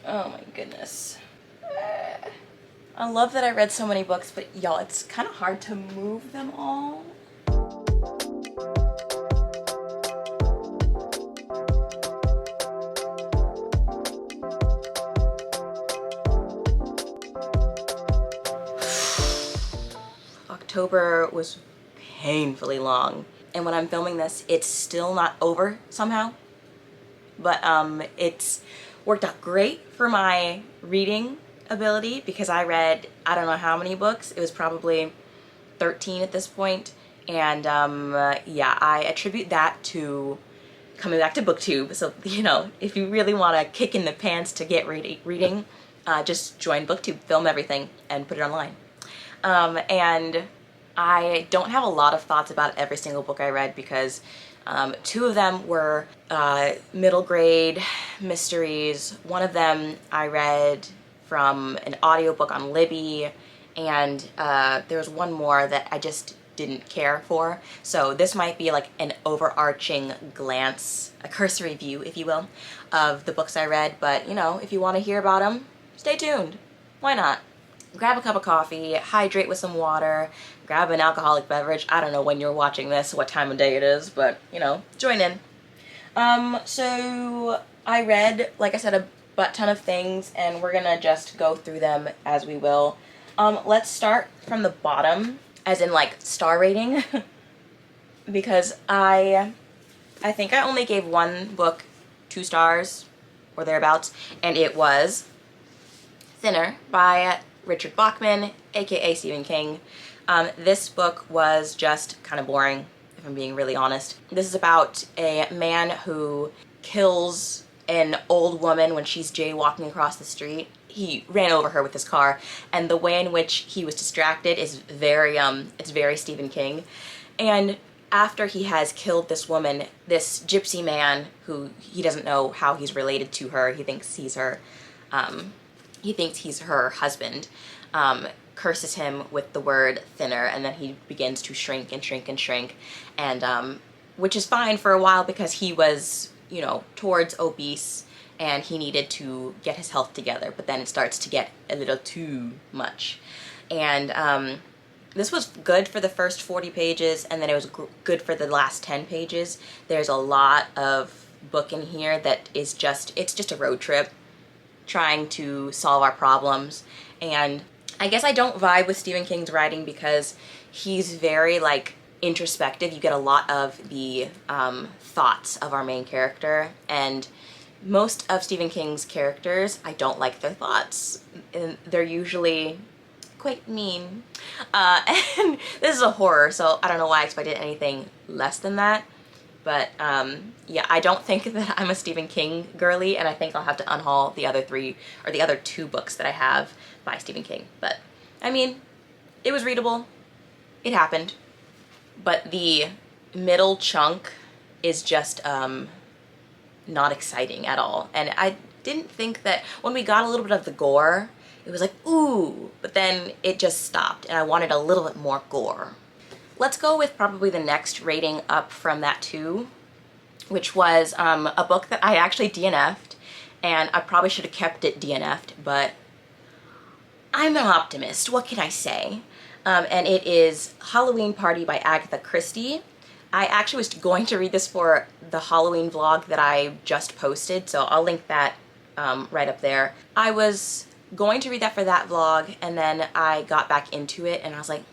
Oh my goodness. I love that I read so many books, but y'all, it's kind of hard to move them all. October was painfully long, and when I'm filming this, it's still not over somehow. But it's worked out great for my reading ability because I read, I don't know how many books. It was probably 13 at this point. And yeah, I attribute that to coming back to BookTube. So, you know, if you really want to kick in the pants to get reading, just join BookTube, film everything, and put it online. And I don't have a lot of thoughts about every single book I read because two of them were middle grade mysteries. One of them I read from an audiobook on Libby, and there was one more that I just didn't care for. So this might be like an overarching glance, a cursory view, if you will, of the books I read. But, you know, if you want to hear about them, stay tuned. Why not? Grab a cup of coffee, hydrate with some water, grab an alcoholic beverage. I don't know when you're watching this, what time of day it is, but, you know, join in. So I read, like I said, a butt ton of things, and we're gonna just go through them as we will. Let's start from the bottom, as in like star rating, because I think I only gave one book 2 stars or thereabouts, and it was Thinner by Richard Bachman, aka Stephen King. This book was just kind of boring, if I'm being really honest. This is about a man who kills an old woman when she's jaywalking across the street. He ran over her with his car, and the way in which he was distracted is very, it's very Stephen King. And after he has killed this woman, this gypsy man, who he doesn't know how he's related to her, he thinks he's her husband, curses him with the word thinner, and then he begins to shrink and shrink and shrink, and which is fine for a while because he was, you know, towards obese and he needed to get his health together, but then it starts to get a little too much. And this was good for the first 40 pages, and then it was good for the last 10 pages. There's a lot of book in here that is it's just a road trip trying to solve our problems. And I guess I don't vibe with Stephen King's writing because he's very like introspective. You get a lot of the thoughts of our main character, and most of Stephen King's characters, I don't like their thoughts. And they're usually quite mean. And this is a horror, so I don't know why I expected anything less than that. But yeah, I don't think that I'm a Stephen King girly, and I think I'll have to unhaul the other 3 or the other 2 books that I have by Stephen King. But I mean, it was readable. It happened. But the middle chunk is just not exciting at all. And I didn't think that when we got a little bit of the gore, it was like, ooh, but then it just stopped, and I wanted a little bit more gore. Let's go with probably the next rating up from that too, which was a book that I actually DNF'd, and I probably should have kept it DNF'd, but I'm an optimist, what can I say? And it is Halloween Party by Agatha Christie. I actually was going to read this for the Halloween vlog that I just posted, so I'll link that right up there. I was going to read that for that vlog, and then I got back into it, and I was like,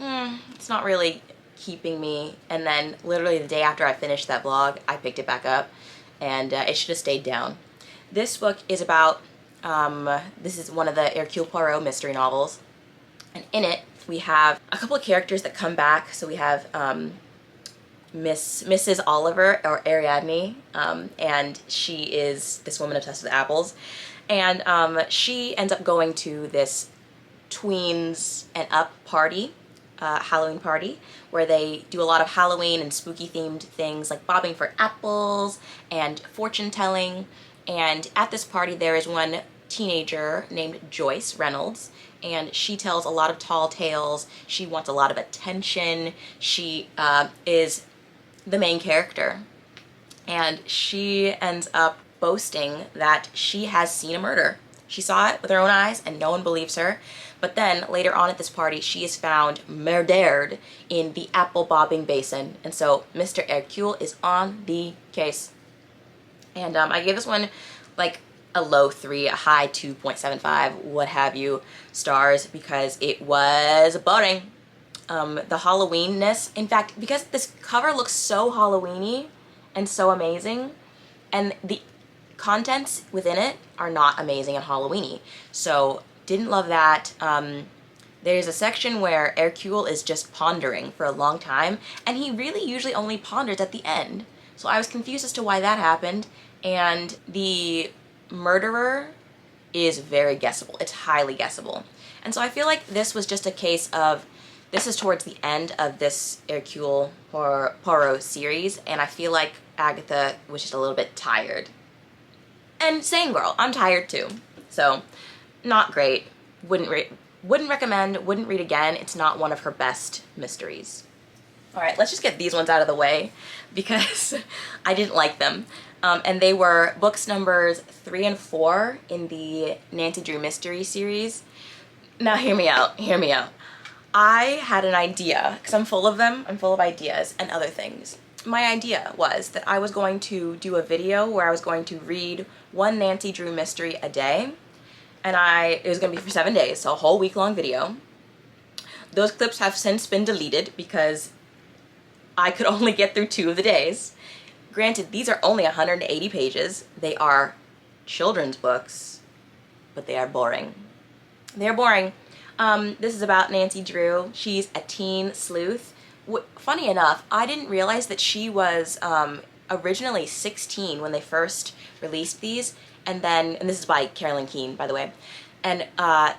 it's not really keeping me. And then literally the day after I finished that vlog, I picked it back up, and it should have stayed down. This book is about, this is one of the Hercule Poirot mystery novels, and in it we have a couple of characters that come back. So we have Mrs. Oliver, or Ariadne, and she is this woman obsessed with apples, and she ends up going to this tweens and up party, Halloween party, where they do a lot of Halloween and spooky themed things like bobbing for apples and fortune telling. And at this party there is one teenager named Joyce Reynolds, and she tells a lot of tall tales. She wants a lot of attention. She is the main character, and she ends up boasting that she has seen a murder. She saw it with her own eyes and no one believes her. But then later on at this party, she is found murdered in the apple bobbing basin. And so Mr. Hercule is on the case. And I gave this one like a low 3, a high 2.75, what have you, stars, because it was boring. The Halloweenness, in fact, because this cover looks so Halloweeny and so amazing, and the contents within it are not amazing and Halloweeny. So didn't love that. There's a section where Hercule is just pondering for a long time, and he really usually only ponders at the end. So I was confused as to why that happened, and the murderer is very guessable. It's highly guessable. And so I feel like this was just a case of, this is towards the end of this Hercule Poirot series, and I feel like Agatha was just a little bit tired. And same girl, I'm tired too. So, not great. Wouldn't recommend, wouldn't read again. It's not one of her best mysteries. Alright, let's just get these ones out of the way because I didn't like them. And they were books numbers 3 and 4 in the Nancy Drew Mystery series. Now hear me out, hear me out. I had an idea, because I'm full of them, I'm full of ideas and other things. My idea was that I was going to do a video where I was going to read one Nancy Drew mystery a day, and it was going to be for 7 days, so a whole week-long video. Those clips have since been deleted because I could only get through 2 of the days. Granted, these are only 180 pages. They are children's books, but they are boring. They are boring. This is about Nancy Drew. She's a teen sleuth. Funny enough, I didn't realize that she was originally 16 when they first released these, and this is by Carolyn Keene, by the way, and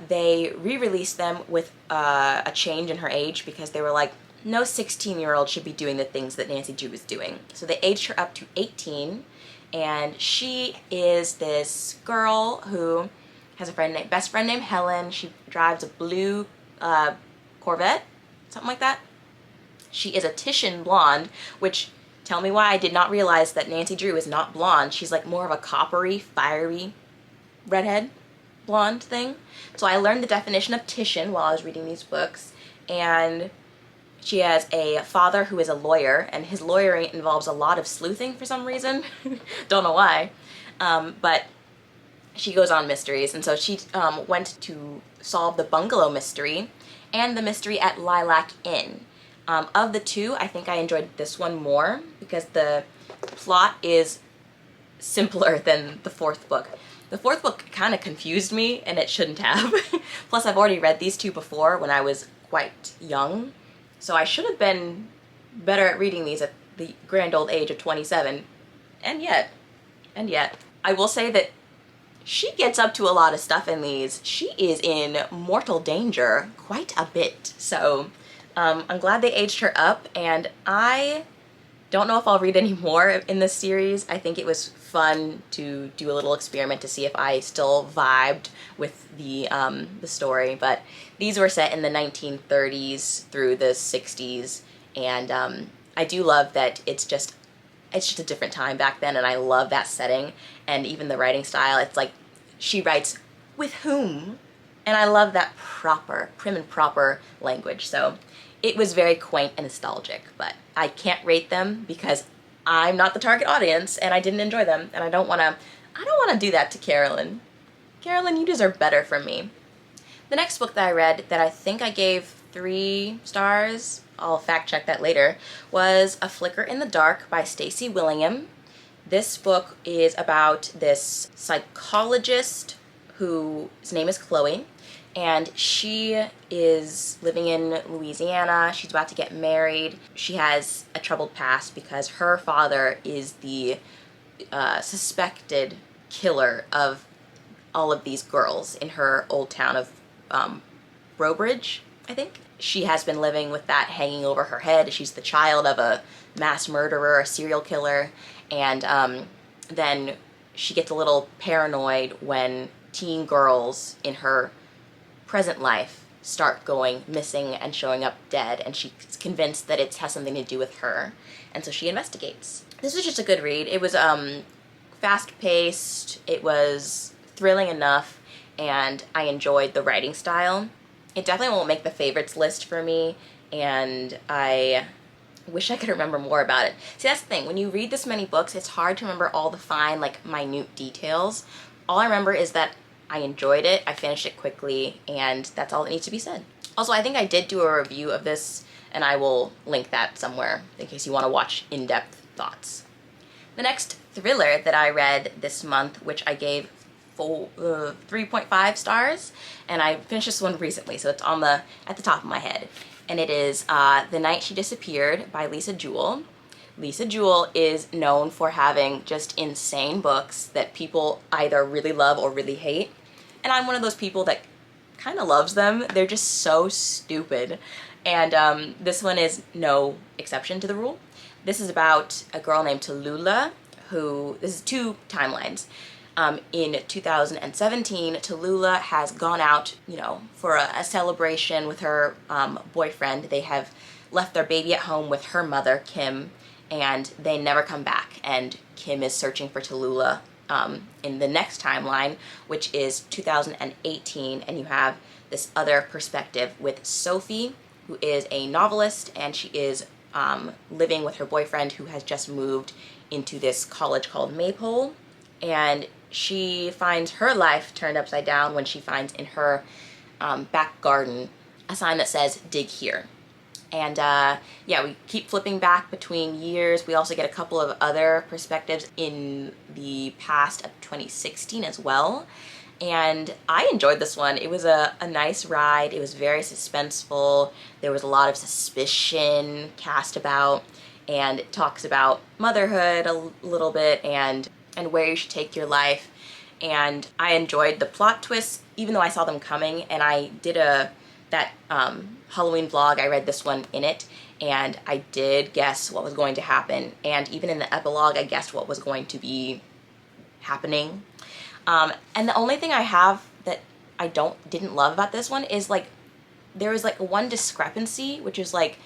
they re-released them with a change in her age because they were like, no 16-year-old should be doing the things that Nancy Drew was doing. So they aged her up to 18, and she is this girl who has a best friend named Helen. She drives a blue Corvette, something like that. She is a Titian blonde, which, tell me why I did not realize that Nancy Drew is not blonde. She's like more of a coppery, fiery redhead blonde thing. So I learned the definition of Titian while I was reading these books, and she has a father who is a lawyer, and his lawyering involves a lot of sleuthing for some reason. Don't know why. But she goes on mysteries, and so she went to solve the bungalow mystery and the mystery at Lilac Inn. Of the 2, I think I enjoyed this one more because the plot is simpler than the 4th book. The 4th book kind of confused me, and it shouldn't have. Plus, I've already read these 2 before when I was quite young, so I should have been better at reading these at the grand old age of 27, and yet, I will say that she gets up to a lot of stuff in these. She is in mortal danger quite a bit, so I'm glad they aged her up, and I don't know if I'll read any more in this series. I think it was fun to do a little experiment to see if I still vibed with the story, but these were set in the 1930s through the 60s, and I do love that it's just a different time back then, and I love that setting, and even the writing style. It's like she writes with whom, and I love that prim and proper language. So it was very quaint and nostalgic, but I can't rate them because I'm not the target audience and I didn't enjoy them, and I don't want to do that to Carolyn. Carolyn, you deserve better from me. The next book that I read that I think I gave 3 stars, I'll fact check that later, was A Flicker in the Dark by Stacey Willingham. This book is about this psychologist whose name is Chloe, and she is living in Louisiana. She's about to get married. She has a troubled past because her father is the suspected killer of all of these girls in her old town of Brobridge, I think. She has been living with that hanging over her head. She's the child of a mass murderer, a serial killer, and then she gets a little paranoid when teen girls in her present life start going missing and showing up dead, and she's convinced that it has something to do with her, and so she investigates. This was just a good read. It was fast-paced, it was thrilling enough, and I enjoyed the writing style. It definitely won't make the favorites list for me, and I wish I could remember more about it. See, that's the thing. When you read this many books, it's hard to remember all the fine, like, minute details. All I remember is that I enjoyed it, I finished it quickly, and that's all that needs to be said. Also, I think I did do a review of this, and I will link that somewhere in case you want to watch in-depth thoughts. The next thriller that I read this month, which I gave 3.5 stars, and I finished this one recently, so it's on at the top of my head. And it is The Night She Disappeared by Lisa Jewell. Lisa Jewell is known for having just insane books that people either really love or really hate. And I'm one of those people that kind of loves them. They're just so stupid. And this one is no exception to the rule. This is about a girl named Tallulah who, this is two timelines. In 2017, Tallulah has gone out, you know, for a celebration with her boyfriend. They have left their baby at home with her mother, Kim, and they never come back. And Kim is searching for Tallulah in the next timeline, which is 2018, and you have this other perspective with Sophie, who is a novelist, and she is living with her boyfriend who has just moved into this college called Maypole. And she finds her life turned upside down when she finds in her back garden a sign that says, "Dig here." And yeah, we keep flipping back between years. We also get a couple of other perspectives in the past of 2016 as well. And I enjoyed this one. It was a nice ride. It was very suspenseful. There was a lot of suspicion cast about, and it talks about motherhood a little bit and where you should take your life. And I enjoyed the plot twists, even though I saw them coming, and I did that Halloween vlog. I read this one in it, and I did guess what was going to happen, and even in the epilogue I guessed what was going to be happening. And the only thing I have that I didn't love about this one is, like, there was like one discrepancy, which is like,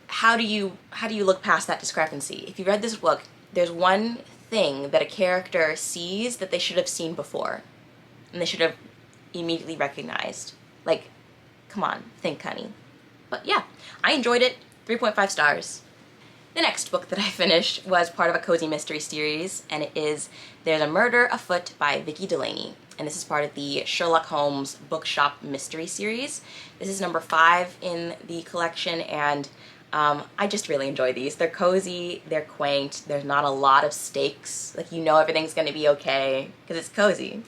how do you look past that discrepancy? If you read this book, there's one thing that a character sees that they should have seen before, and they should have immediately recognized. Like, come on, think, honey. But yeah, I enjoyed it. 3.5 stars. The next book that I finished was part of a cozy mystery series, and it is There's a Murder Afoot by Vicky Delaney. And this is part of the Sherlock Holmes Bookshop Mystery Series. This is number 5 in the collection, and I just really enjoy these. They're cozy, they're quaint, there's not a lot of stakes. Like, you know everything's gonna be okay, because it's cozy.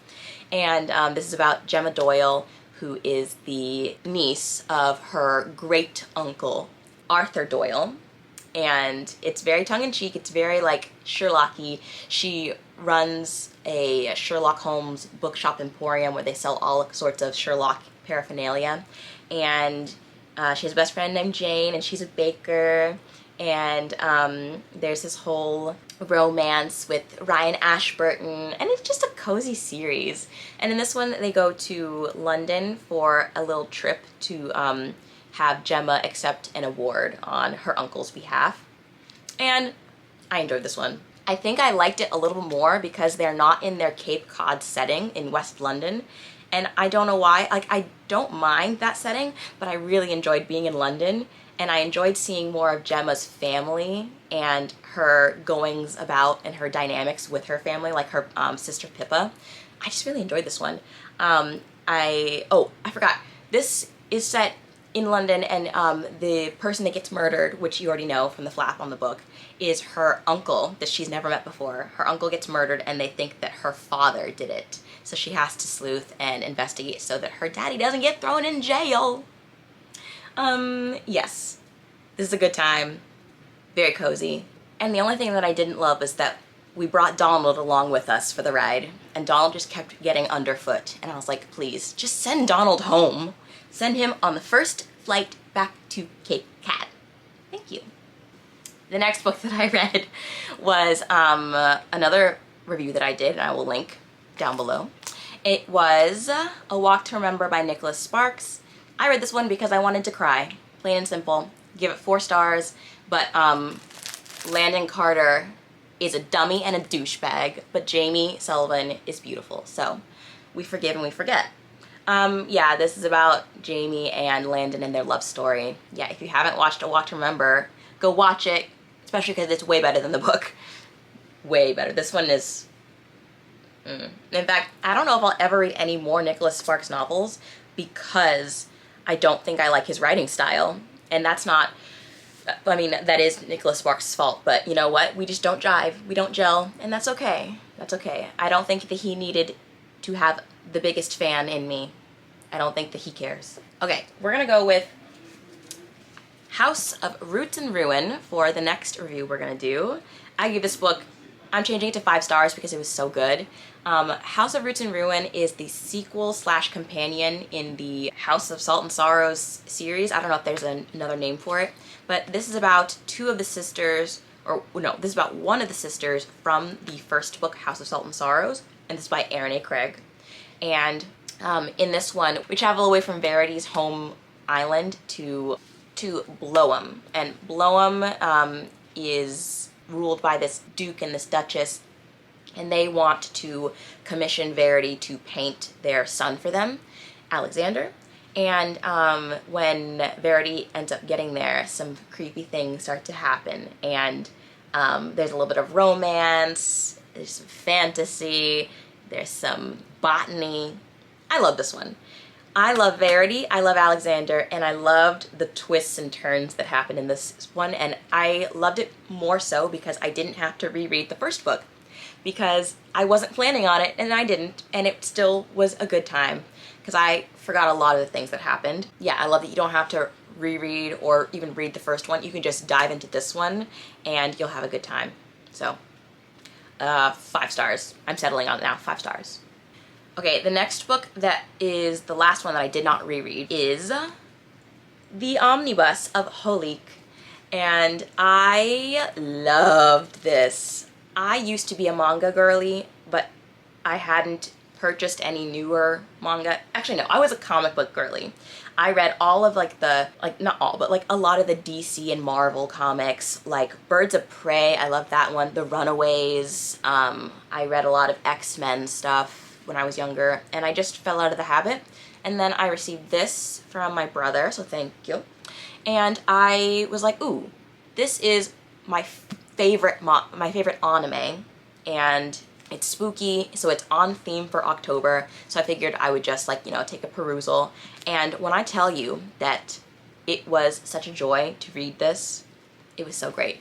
And this is about Gemma Doyle, who is the niece of her great uncle, Arthur Doyle. And it's very tongue-in-cheek, it's very, like, Sherlock-y. She runs a Sherlock Holmes bookshop emporium where they sell all sorts of Sherlock paraphernalia. And she has a best friend named Jane, and she's a baker. And there's this whole romance with Ryan Ashburton, and it's just a cozy series. And in this one, they go to London for a little trip to have Gemma accept an award on her uncle's behalf. And I enjoyed this one. I think I liked it a little more because they're not in their Cape Cod setting in West London. And I don't know why. Like, I don't mind that setting, but I really enjoyed being in London, and I enjoyed seeing more of Gemma's family and her goings about and her dynamics with her family, like her sister Pippa. I just really enjoyed this one. I forgot. This is set in London, and the person that gets murdered, which you already know from the flap on the book, is her uncle that she's never met before. Her uncle gets murdered, and they think that her father did it. So she has to sleuth and investigate so that her daddy doesn't get thrown in jail. Yes. This is a good time. Very cozy. And the only thing that I didn't love is that we brought Donald along with us for the ride, and Donald just kept getting underfoot. And I was like, please, just send Donald home. Send him on the first flight back to Cape Cod. Thank you. The next book that I read was another review that I did, and I will link down below. It was A Walk to Remember by Nicholas Sparks. I read this one because I wanted to cry, plain and simple. Give it 4 stars, but Landon Carter is a dummy and a douchebag, but Jamie Sullivan is beautiful. So We Forgive and We Forget. Yeah, this is about Jamie and Landon and their love story. Yeah, if you haven't watched A Walk to Remember, go watch it, especially because it's way better than the book. Way better. This one is... In fact, I don't know if I'll ever read any more Nicholas Sparks novels because I don't think I like his writing style. And that's not... I mean, that is Nicholas Sparks' fault, but you know what? We just don't jive. We don't gel, and that's okay. That's okay. I don't think that he needed to have the biggest fan in me. I don't think that he cares. Okay, we're gonna go with House of Roots and Ruin for the next review we're gonna do. I give this book, I'm changing it to 5 stars because it was so good. House of Roots and Ruin is the sequel slash companion in the House of Salt and Sorrows series. I don't know if there's another name for it, but this is about 2 of the sisters, or no, this is about 1 of the sisters from the first book, House of Salt and Sorrows, and this is by Erin A. Craig. And in this one, we travel away from Verity's home island to Bloem. And Bloem is ruled by this duke and this duchess, and they want to commission Verity to paint their son for them, Alexander. And when Verity ends up getting there, some creepy things start to happen, and there's a little bit of romance, there's some fantasy, there's some botany. I love this one. I love Verity, I love Alexander, and I loved the twists and turns that happened in this one, and I loved it more so because I didn't have to reread the first book, because I wasn't planning on it, and I didn't, and it still was a good time, because I forgot a lot of the things that happened. Yeah, I love that you don't have to reread or even read the first one. You can just dive into this one, and you'll have a good time. So, 5 stars. I'm settling on it now, 5 stars. Okay, the next book that is the last one that I did not reread is The Omnibus of Holic, and I loved this. I used to be a manga girly, but I hadn't purchased any newer manga. Actually, no, I was a comic book girly. I read all of not all, but like a lot of the DC and Marvel comics, like Birds of Prey, I love that one, The Runaways. I read a lot of X-Men stuff when I was younger, and I just fell out of the habit. And then I received this from my brother, so thank you. And I was like, ooh, this is my favorite anime, and it's spooky, so it's on theme for October, so I figured I would just take a perusal. And when I tell you that it was such a joy to read this, it was so great.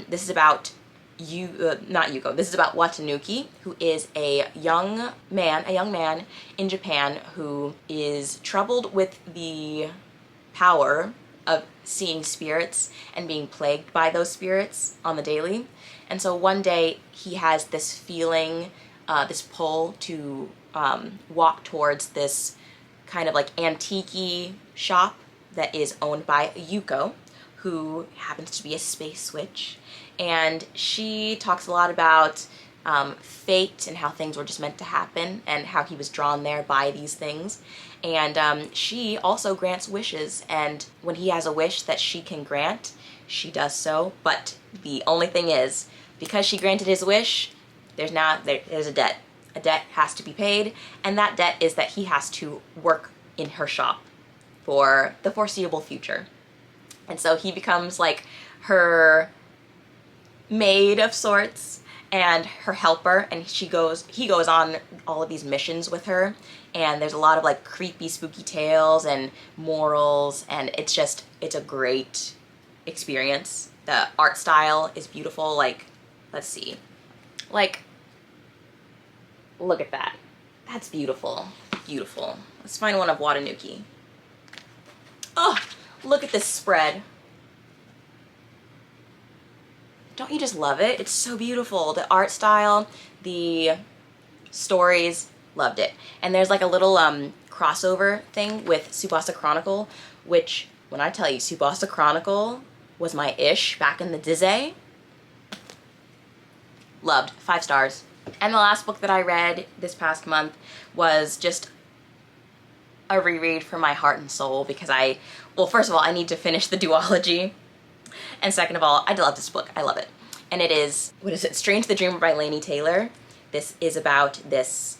This is about not Yuko, this is about Watanuki, who is a young man in Japan who is troubled with the power of seeing spirits and being plagued by those spirits on the daily. And so one day he has this feeling, this pull to walk towards this kind of like antique-y shop that is owned by Yuko, who happens to be a space witch. And she talks a lot about fate and how things were just meant to happen and how he was drawn there by these things. And she also grants wishes, and when he has a wish that she can grant, she does so. But the only thing is, because she granted his wish, there's a debt. A debt has to be paid, and that debt is that he has to work in her shop for the foreseeable future. And so he becomes like her maid of sorts and her helper, and he goes on all of these missions with her, and there's a lot of like creepy spooky tales and morals, and it's a great experience. The art style is beautiful. Like, let's see, like, look at that, that's beautiful. Let's find one of Watanuki. Oh, look at this spread. Don't you just love it? It's so beautiful. The art style, the stories, loved it. And there's like a little crossover thing with Tsubasa Chronicle, which, when I tell you Tsubasa Chronicle was my ish back in the Dizay, loved. 5 stars. And the last book that I read this past month was just a reread for my heart and soul, because well, first of all, I need to finish the duology. And second of all, I love this book. I love it. And it is, Strange the Dreamer by Laini Taylor. This is about this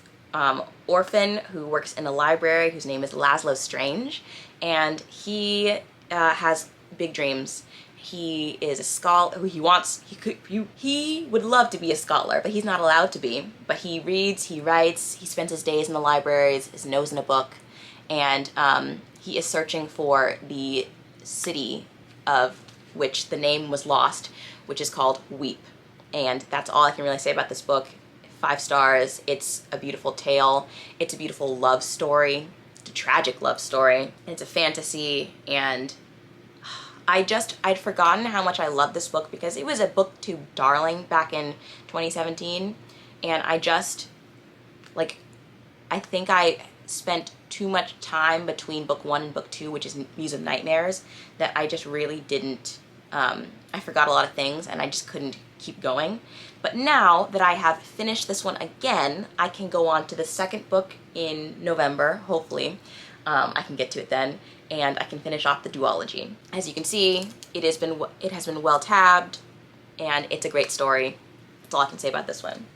orphan who works in a library whose name is Laszlo Strange, and he has big dreams. He is a scholar. He would love to be a scholar, but he's not allowed to be. But he reads, he writes, he spends his days in the libraries, his nose in a book, and he is searching for the city of which the name was lost, which is called Weep. And that's all I can really say about this book. 5 stars. It's a beautiful tale. It's a beautiful love story. It's a tragic love story. It's a fantasy, and I'd forgotten how much I loved this book because it was a booktube darling back in 2017, and I think I spent too much time between book 1 and book 2, which is Muse of Nightmares, that I just really didn't, I forgot a lot of things and I just couldn't keep going. But now that I have finished this one again, I can go on to the second book in November, hopefully. I can get to it then, and I can finish off the duology. As you can see, it has been well tabbed, and it's a great story. That's all I can say about this one.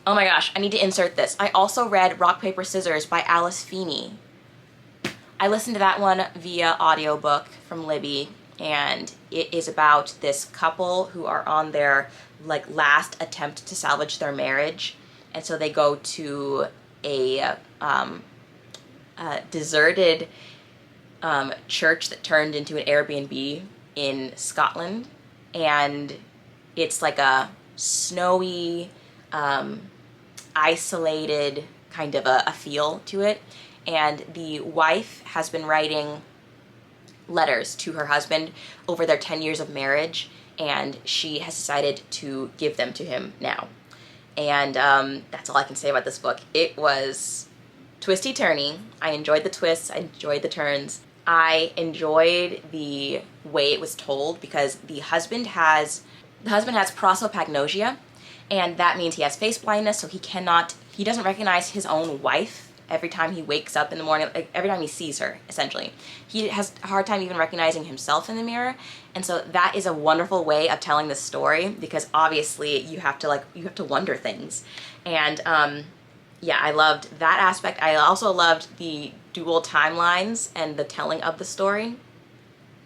Oh my gosh, I need to insert this. I also read Rock, Paper, Scissors by Alice Feeney. I listened to that one via audiobook from Libby, and it is about this couple who are on their last attempt to salvage their marriage, and so they go to a deserted church that turned into an Airbnb in Scotland, and it's like a snowy, isolated kind of a feel to it, and the wife has been writing letters to her husband over their 10 years of marriage, and she has decided to give them to him now. And that's all I can say about this book. It was twisty-turny. I enjoyed the twists, I enjoyed the turns. I enjoyed the way it was told because the husband has prosopagnosia, and that means he has face blindness, so he doesn't recognize his own wife every time he wakes up in the morning, every time he sees her, essentially. He has a hard time even recognizing himself in the mirror, and so that is a wonderful way of telling this story because obviously you have to wonder things. And yeah, I loved that aspect. I also loved the dual timelines and the telling of the story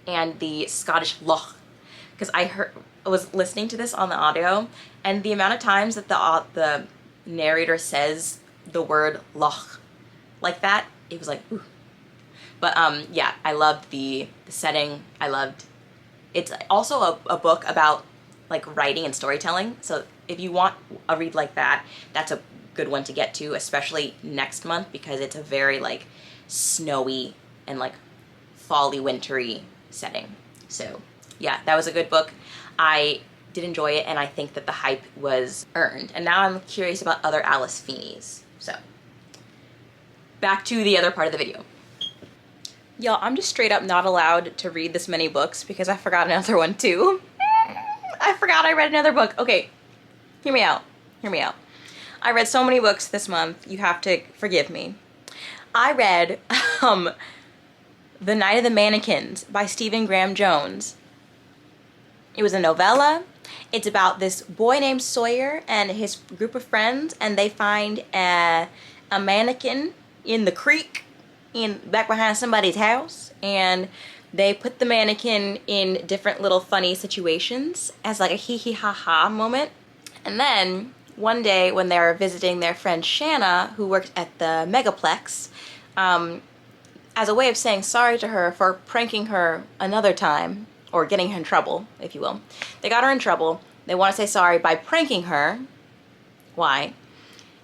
and the Scottish loch, because I was listening to this on the audio, and the amount of times that the narrator says the word loch like that, it was like, ooh. But yeah, I loved the setting. It's also a book about writing and storytelling, so if you want a read like that, that's a good one to get to, especially next month, because it's a very snowy and fall-y, wintry setting. So yeah, that was a good book. I did enjoy it, and I think that the hype was earned. And now I'm curious about other Alice Feeneys. So back to the other part of the video. Y'all, I'm just straight up not allowed to read this many books because I forgot another one too. I forgot I read another book. Okay, hear me out. Hear me out. I read so many books this month, you have to forgive me. I read The Night of the Mannequins by Stephen Graham Jones. It was a novella. It's about this boy named Sawyer and his group of friends, and they find a mannequin in the creek back behind somebody's house, and they put the mannequin in different little funny situations as a hee hee ha ha moment. And then one day when they're visiting their friend Shanna, who works at the Megaplex, as a way of saying sorry to her for pranking her another time, or getting her in trouble, if you will. They got her in trouble. They want to say sorry by pranking her. Why?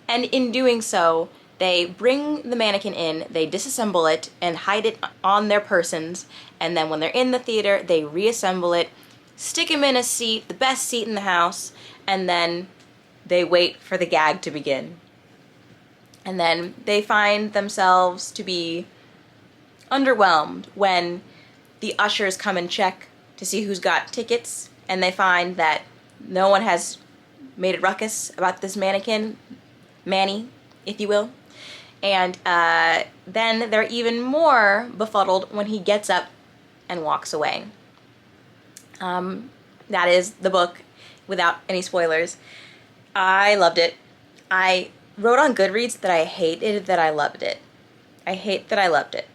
And in doing so, they bring the mannequin in, they disassemble it, and hide it on their persons, and then when they're in the theater, they reassemble it, stick him in a seat, the best seat in the house, and then they wait for the gag to begin. And then they find themselves to be underwhelmed when the ushers come and check to see who's got tickets, and they find that no one has made a ruckus about this mannequin, Manny, if you will. And then they're even more befuddled when he gets up and walks away. That is the book without any spoilers. I loved it. I wrote on Goodreads that I hated that I loved it. I hate that I loved it.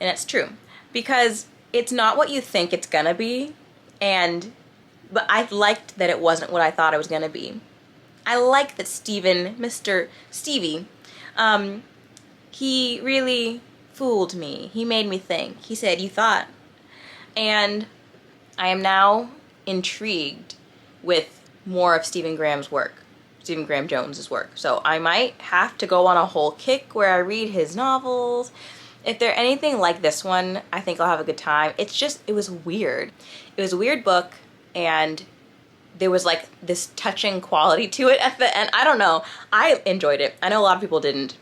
And it's true. Because it's not what you think it's gonna be, but I liked that it wasn't what I thought it was gonna be. I like that Mr. Stevie, he really fooled me. He made me think. He said, "You thought." And I am now intrigued with more of Stephen Graham Jones's work. So I might have to go on a whole kick where I read his novels. If they're anything like this one, I think I'll have a good time. It was weird. It was a weird book, and there was like this touching quality to it at the end. I don't know. I enjoyed it. I know a lot of people didn't,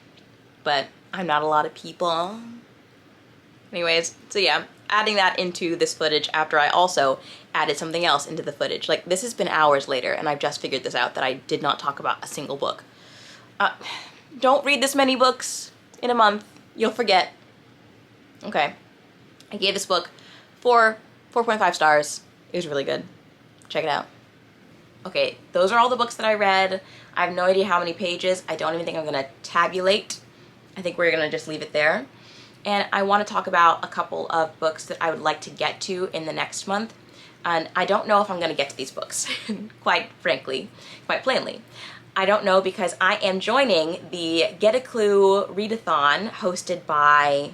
but I'm not a lot of people. Anyways, so yeah, adding that into this footage after I also added something else into the footage. Like, this has been hours later, and I've just figured this out, that I did not talk about a single book. Don't read this many books in a month. You'll forget. Okay. I gave this book 4.5 stars. It was really good. Check it out. Okay, those are all the books that I read. I have no idea how many pages. I don't even think I'm gonna tabulate. I think we're gonna just leave it there. And I want to talk about a couple of books that I would like to get to in the next month. And I don't know if I'm going to get to these books, quite plainly. I don't know, because I am joining the Get a Clue Readathon hosted by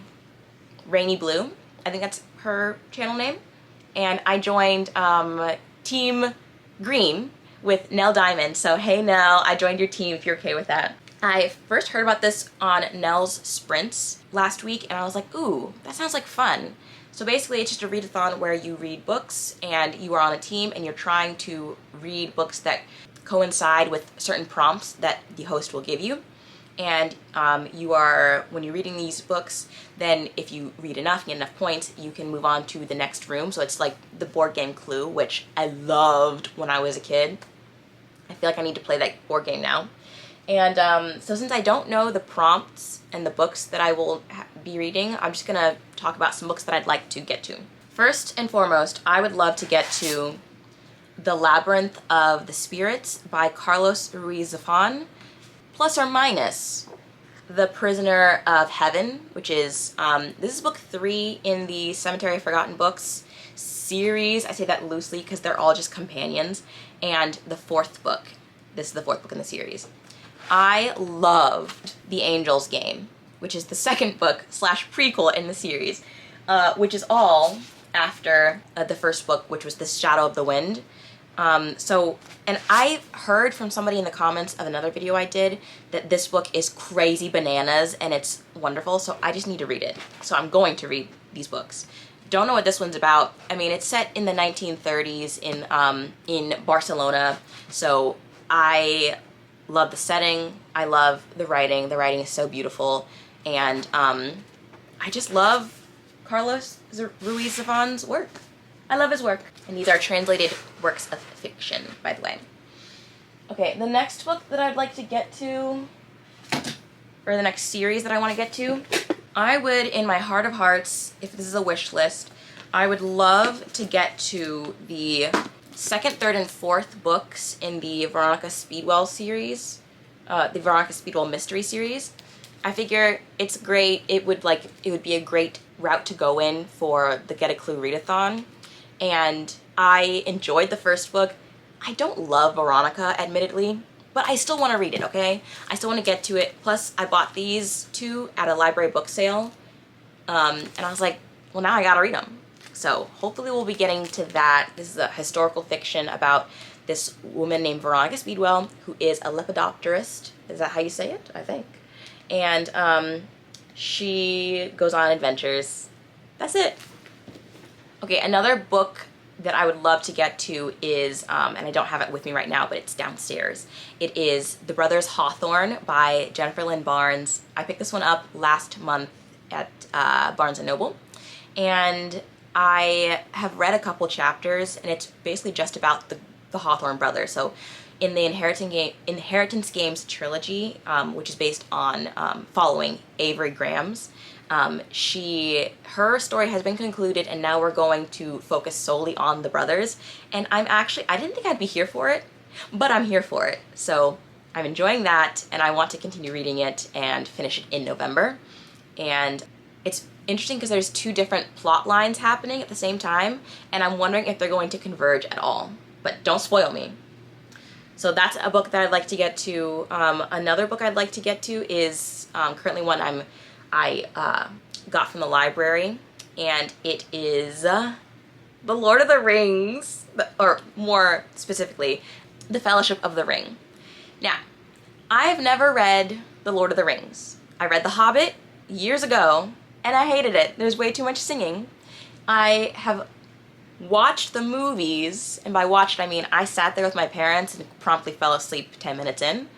Rainy Blue. I think that's her channel name. And I joined Team Green with Nell Diamond. So hey Nell, I joined your team if you're okay with that. I first heard about this on Nell's Sprints last week, and I was like, ooh, that sounds like fun. So basically, it's just a readathon where you read books, and you are on a team, and you're trying to read books that coincide with certain prompts that the host will give you. And when you're reading these books, then if you read enough and get enough points, you can move on to the next room. So it's like the board game Clue, which I loved when I was a kid. I feel like I need to play that board game now. And so since I don't know the prompts and the books that I will be reading, I'm just gonna talk about some books that I'd like to get to. First and foremost, I would love to get to The Labyrinth of the Spirits by Carlos Ruiz Zafón, plus or minus The Prisoner of Heaven, which is, this is book 3 in the Cemetery of Forgotten Books series. I say that loosely because they're all just companions. And the 4th book. This is the 4th book in the series. I loved The Angel's Game, which is the 2nd book / prequel in the series, which is all after the 1st book, which was The Shadow of the Wind. And I heard from somebody in the comments of another video I did that this book is crazy bananas and it's wonderful, so I just need to read it. So I'm going to read these books. Don't know what this one's about. I mean, it's set in the 1930s in Barcelona, so I love the setting. I love the writing. The writing is so beautiful, and I just love Carlos Ruiz Zafón's work. I love his work, and these are translated works of fiction, by the way. Okay, the next book that I'd like to get to, or the next series that I want to get to, I would, in my heart of hearts, if this is a wish list, I would love to get to the 2nd, 3rd, and 4th books in the Veronica Speedwell series, the Veronica Speedwell mystery series. I figure it's great. It would be a great route to go in for the Get a Clue Readathon. And I enjoyed the 1st book. I don't love Veronica, admittedly, but I still want to read it, okay? I still want to get to it. Plus, I bought these 2 at a library book sale, and I was like, well, now I gotta read them. So hopefully we'll be getting to that. This is a historical fiction about this woman named Veronica Speedwell, who is a lepidopterist. Is that how you say it? I think. And she goes on adventures. That's it. Okay, another book that I would love to get to is, and I don't have it with me right now, but it's downstairs. It is The Brothers Hawthorne by Jennifer Lynn Barnes. I picked this one up last month at Barnes & Noble. And I have read a couple chapters, and it's basically just about the Hawthorne brothers. So in the Inheritance Games trilogy, which is based on following Avery Graham's, her story has been concluded, and now we're going to focus solely on the brothers. And I didn't think I'd be here for it, but I'm here for it. So I'm enjoying that, and I want to continue reading it and finish it in November. And it's interesting because there's two different plot lines happening at the same time, and I'm wondering if they're going to converge at all. But don't spoil me. So that's a book that I'd like to get to. Another book I'd like to get to is currently one I got from the library, and it is The Lord of the Rings, or more specifically, The Fellowship of the Ring. Now, I've never read The Lord of the Rings. I read The Hobbit years ago, and I hated it. There's way too much singing. I have watched the movies, and by watched I mean I sat there with my parents and promptly fell asleep 10 minutes in.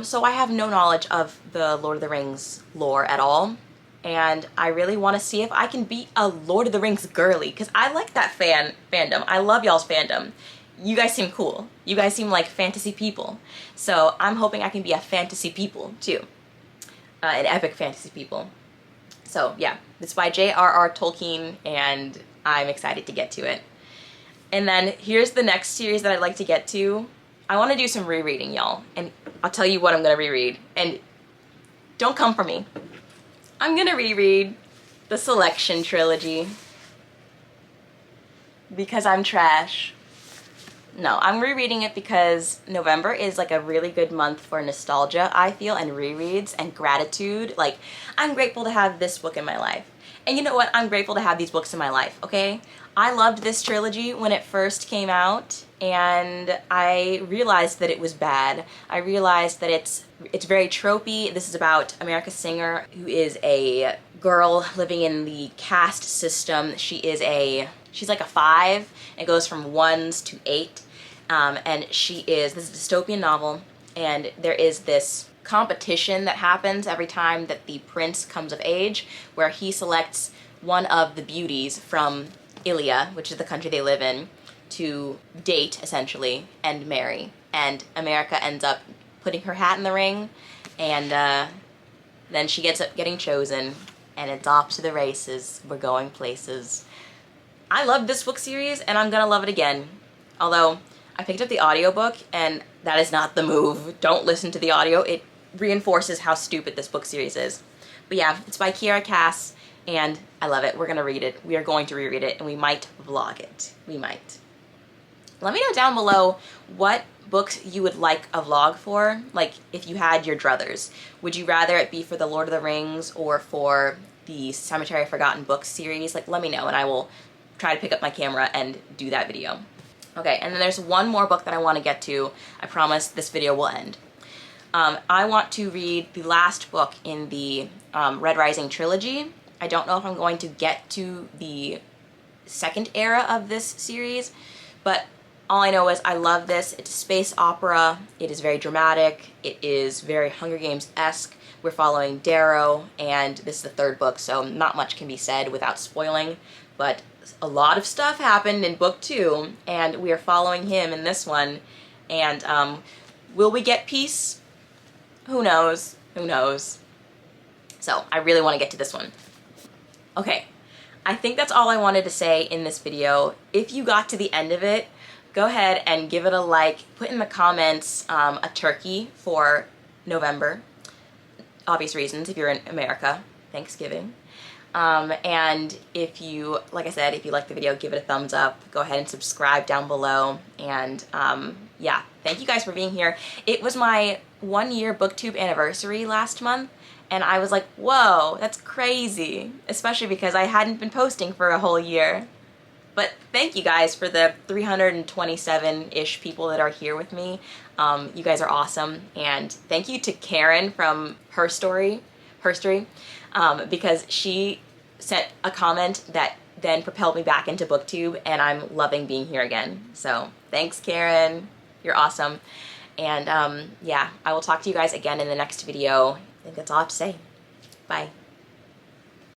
So I have no knowledge of the Lord of the Rings lore at all, and I really want to see if I can be a Lord of the Rings girly, because I like that fandom. I love y'all's fandom. You guys seem cool. You guys seem like fantasy people. So I'm hoping I can be a fantasy people too. An epic fantasy people. So yeah, it's by J.R.R. Tolkien, and I'm excited to get to it. And then here's the next series that I'd like to get to. I want to do some rereading, y'all, and I'll tell you what I'm going to reread. And don't come for me. I'm going to reread the Selection trilogy because I'm trash. No, I'm rereading it because November is like a really good month for nostalgia, I feel, and rereads and gratitude. Like, I'm grateful to have this book in my life. And you know what? I'm grateful to have these books in my life, okay? I loved this trilogy when it first came out, and I realized that it was bad. I realized that it's very tropey. This is about America Singer, who is a girl living in the caste system. She's like a 5. It goes from 1s to 8. And this is a dystopian novel, and there is this competition that happens every time that the prince comes of age, where he selects one of the beauties from Ilia, which is the country they live in, to date, essentially, and marry. And America ends up putting her hat in the ring, and then she gets up getting chosen, and it's off to the races. We're going places. I love this book series, and I'm gonna love it again. Although, I picked up the audiobook, and that is not the move. Don't listen to the audio. It reinforces how stupid this book series is. But yeah, it's by Kiera Cass, and I love it. We're gonna read it. We are going to reread it, and we might vlog it. We might. Let me know down below what books you would like a vlog for. Like, if you had your druthers. Would you rather it be for the Lord of the Rings or for the Cemetery of Forgotten Books series? Like, let me know, and I will try to pick up my camera and do that video. Okay, and then there's one more book that I want to get to. I promise this video will end. I want to read the last book in the Red Rising trilogy. I don't know if I'm going to get to the second era of this series, but all I know is I love this. It's a space opera. It is very dramatic. It is very Hunger Games-esque. We're following Darrow, and this is the third book, so not much can be said without spoiling, but a lot of stuff happened in book 2, and we are following him in this one. And will we get peace? Who knows? Who knows? So I really want to get to this one. Okay, I think that's all I wanted to say in this video. If you got to the end of it, go ahead and give it a like. Put in the comments a turkey for November. Obvious reasons, if you're in America. Thanksgiving. And if you, like I said, if you like the video, give it a thumbs up. Go ahead and subscribe down below. And yeah, thank you guys for being here. It was my 1-year booktube anniversary last month, and I was like, whoa, that's crazy. Especially because I hadn't been posting for a whole year. But thank you guys for the 327-ish people that are here with me. You guys are awesome. And thank you to Karen from Her Story, because she sent a comment that then propelled me back into booktube, and I'm loving being here again. So thanks, Karen. You're awesome. And yeah, I will talk to you guys again in the next video. I think that's all I have to say. Bye.